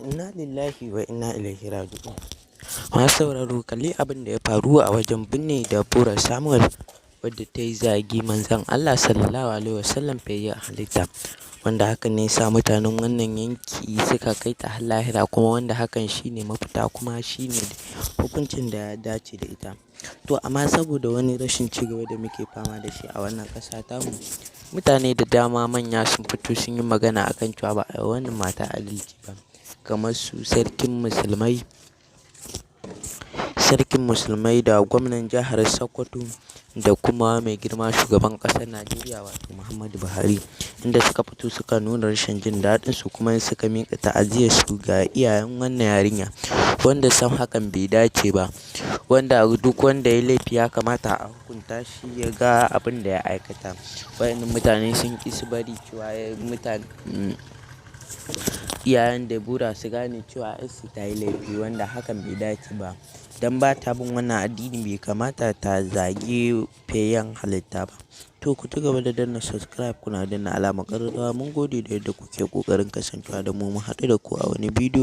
Inna lillahi wa inna ilaihi raji'un. Masu sauraro kalli abin da ya faru a wajen binne Deborah Samuel wadda ta yi zagi manzon Allah sallallahu alaihi wasallam fiyayyen halitta, wanda hakan ne sa mutanen wannan yanki suka kai ta har lahira, kuma wanda hakan shine mafita kuma shine hukuncin da ya dace da ita. To amma saboda wani rashin cigaba da muke fama da shi a wannan ƙasa tamu, mutane da dama manya sun fito sun yi magana akan cewa ba a yi wannan mata adalci ba, kamar su sarkin musulmai da gwamnan jihar Sokoto da kuma mai girma shugaban ƙasar Najeriya wato Muhammadu Buhari, inda suka fito suka nuna rashin jin daɗin su kuma suka miƙa ta'aziyar su ga iyayen wannan yarinya, wanda sam hakan bai dace ba, wanda duk wanda ya laifi ya kamata a hukunta shi ya ga abin da ya aikata. Waɗannan mutane sun ƙi su bari cewa iyayen Deborah su gane cewa ƴarsu ta yi laifi, wanda hakan bai dace ba. Dan ba ta bin wannan addini bai kamata ta zagi fiyayyen halitta ba. To ku ci gaba da danna subscribe kuna danna alamar ƙararrawa. Mun gode da yadda kuke ƙoƙarin kasancewa da mu. Mu haɗu da ku a wani bidiyo.